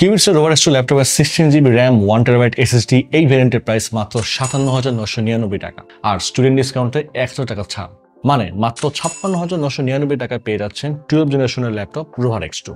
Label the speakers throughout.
Speaker 1: কিউবিটসের rover এক্স2 ল্যাপটপের 16GB RAM 1TB SSD এই ভ্যারিয়েন্টের price মাত্র ৫৭,৯৯৯ টাকা, আর স্টুডেন্ট ডিসকাউন্টে ১০০ টাকা ছাড়, মানে মাত্র ৫৬,৯৯৯ টাকায় পেয়ে যাচ্ছেন 12th জেনারেশনের ল্যাপটপ রোভার এক্স2।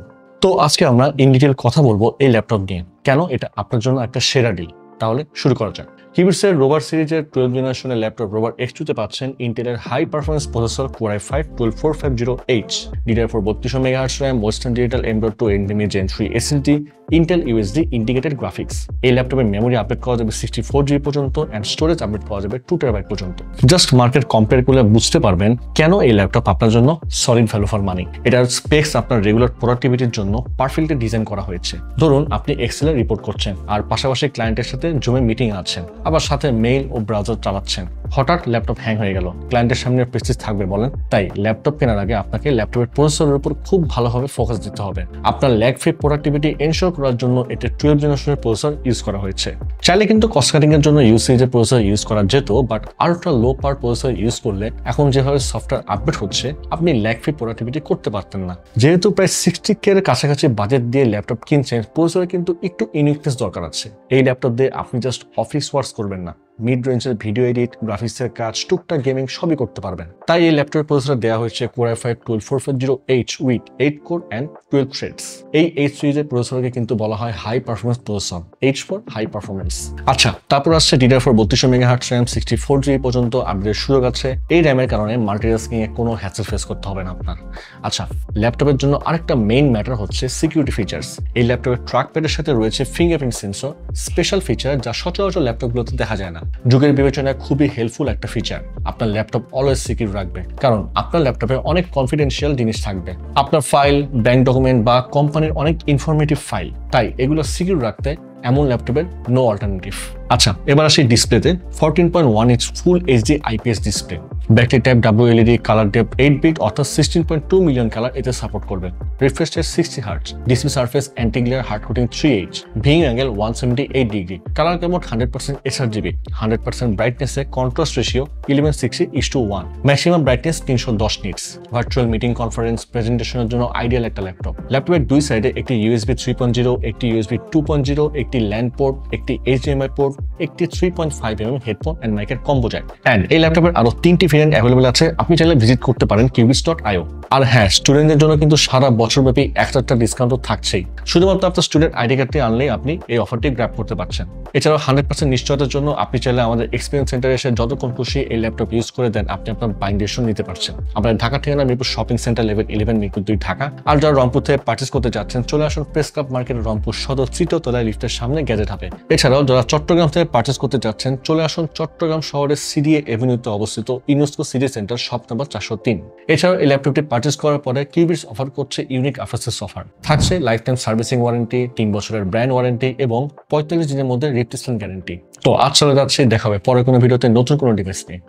Speaker 1: তো আজকে আমরা ইন ডিটেল কথা বলবো এই ল্যাপটপ নিয়ে, কেন এটা আপনার জন্য একটা সেরা ডিল। তাহলে শুরু করা যাক। কিউবিটসের রোভার সিরিজের 12th জেনারেশনের ল্যাপটপ রোভার এক্স2তে পাচ্ছেন ইন্টেলের high performance processor Core i5-12450H, DDR4 3200 MHz RAM, Western Digital M.2 NVMe Gen 3 SSD, Intel USD integrated graphics. এই ল্যাপটপের মেমোরি আপডেট করা যাবে 64GB পর্যন্ত অ্যান্ড স্টোরেজ আপডেট করা যাবে 2TB পর্যন্ত। জাস্ট মার্কেট কম্পেয়ার করলে বুঝতে পারবেন কেন এই ল্যাপটপ আপনার জন্য সলিড ভ্যালু ফর মানি। এটার স্পেক্স আপনার রেগুলার প্রোডাক্টিভিটির জন্য পারফেক্টলি ডিজাইন করা হয়েছে। ধরুন আপনি এক্সেলে রিপোর্ট করছেন আর পাশাপাশি ক্লায়েন্টের সাথে জুমে মিটিং আছেন, আবার সাথে মেইল ও ব্রাউজার চালাচ্ছেন, হঠাৎ ল্যাপটপ হ্যাং হয়ে গেল, ক্লায়েন্টের সামনে প্রেস্টিজ থাকবে বলেন? তাই ল্যাপটপ কেনার আগে আপনাকে ল্যাপটপের প্রসেসরের উপর খুব ভালোভাবে ফোকাস দিতে হবে। আপনার ল্যাগ ফ্রি প্রোডাক্টিভিটি এনশিওর করার জন্য এটা 12th জেনারেশনের প্রসেসর ইউজ করা হয়েছে। চাইলে কিন্তু কস্ট কাটিং এর জন্য ইউ সিরিজের প্রসেসর ইউজ করা যেত, but ultra low power processor use করলে এখন যেভাবে সফটওয়্যার আপডেট হচ্ছে আপনি ল্যাগ ফ্রি প্রোডাক্টিভিটি করতে পারতেন না। যেহেতু প্রায় 60K এর কাছাকাছি বাজেট দিয়ে ল্যাপটপ কিনছেন, প্রসেসরে কিন্তু একটু ইউনিকনেস দরকার আছে। এই ল্যাপটপ দিয়ে আপনি জাস্ট অফিস ওয়ার্কস করবেন না, মিড রেঞ্জের ভিডিও এডিট, গ্রাফিক্সের কাজ, টুকটাক গেমিং সবই করতে পারবেন। তাই এই ল্যাপটপের প্রসেসর দেওয়া হয়েছে Core i5-12450H with 8 core and 12 threads. এই H সিরিজের প্রসেসরকে কিন্তু বলা হয় high performance processor, H for high performance. আচ্ছা, তারপর আসছে DDR4 3200 MHz RAM, 64GB পর্যন্ত আপডেটের সুযোগ আছে। এই র্যামের কারণে মাল্টিটাস্কিং এ কোনো হ্যাসেল ফেস করতে হবে না আপনার। আচ্ছা, ল্যাপটপের জন্য আরেকটা মেইন ম্যাটার হচ্ছে সিকিউরিটি ফিচার্স। এই ল্যাপটপের ট্র্যাকপ্যাডের সাথে রয়েছে ফিঙ্গারপ্রিন্ট সেন্সর, স্পেশাল ফিচার যা সচরাচর ল্যাপটপগুলোতে দেখা যায় না। যুগের বিবেচনায় খুবই হেল্পফুল একটা ফিচার। আপনার ল্যাপটপ অলওয়েজ সিকিউর রাখবে, কারণ আপনার ল্যাপটপে অনেক কনফিডেন্সিয়াল জিনিস থাকবে, আপনার ফাইল, ব্যাংক ডকুমেন্ট বা কোম্পানির অনেক ইনফরমেটিভ ফাইল। তাই এগুলো সিকিউর রাখতে এমন ল্যাপটপের নো অল্টারনেটিভ। আচ্ছা, এবার আসি ডিসপ্লেতে। 14.1 inch full HD IPS display, battery type WLED, colour depth 8 bit অর্থাৎ 16.2 মিলিয়ন কালার এতে সাপোর্ট করবে। Refresh rate 60 hertz, display surface anti glare hard coating 3H, viewing angle 178 degree, colour gamut 100% sRGB, 100% ব্রাইটনেসে contrast ratio 1160:1, maximum brightness 310 nits. Virtual meeting, conference, প্রেজেন্টেশনের জন্য ideal একটা laptop. ল্যাপটপের দুই সাইডে একটি USB 3.0, একটি USB 2.0, একটি ল্যান্ড পোর্ট, একটি HDMI পোর্ট, একটি 3.5mm হেডফোন এন্ড মাইকের কম্বো জ্যাক। এন্ড এই ল্যাপটপের আরো 3টি ভেরিয়েন্ট অ্যাভেলেবল আছে, আপনি চাইলে ভিজিট করতে পারেন qubits.io। আর হ্যাঁ, স্টুডেন্টদের জন্য কিন্তু সারা বছরব্যাপী একটা ডিসকাউন্টও থাকছেই। শুধুমাত্র আপনার স্টুডেন্ট আইডি কার্ডটি আনলেই আপনি এই অফারটি গ্র্যাব করতে পারছেন। এছাড়াও 100% নিশ্চয়তার জন্য আপনি চাইলে আমাদের এক্সপিরিয়েন্স সেন্টারে এসে যতক্ষণ খুশি এই ল্যাপটপ ইউজ করে দেন আপনি আপনার বাইং ডিসিশন নিতে পারছেন। আমাদের ঢাকা ঠিকানা Mirpur shopping centre level 11 Mirpur 2 Dhaka. আর যারা রংপুর থেকে পার্চেস করতে যাচ্ছেন চলে আসুন প্রেস ক্লাব মার্কেট রংপুর সদর 3য় তলায় লিফটের সামনে গ্যাজেট হবে। এছাড়াও যারা চট্টগ্রাম থেকে পার্চেস করতে যাচ্ছেন চলে আসুন চট্টগ্রাম শহরের CDA এভিনিউতে অবস্থিত UNESCO city centre shop number 403। এছাড়াও এই ল্যাপটপটি পার্চেস করার পরে কিউবিটস অফার করছে ইউনিক আফটার সেলস অফার। থাকছে লাইফ টাইম সার্ভিসিং ওয়ারেন্টি, 3 বছরের ব্র্যান্ড ওয়ারেন্টি এবং 45 দিনের মধ্যে রিপ্লেসমেন্ট গ্যারান্টি। তো আজ চলে যাচ্ছে, দেখা হবে পরে কোনো ভিডিওতে নতুন কোনো ডিভাইস নিয়ে।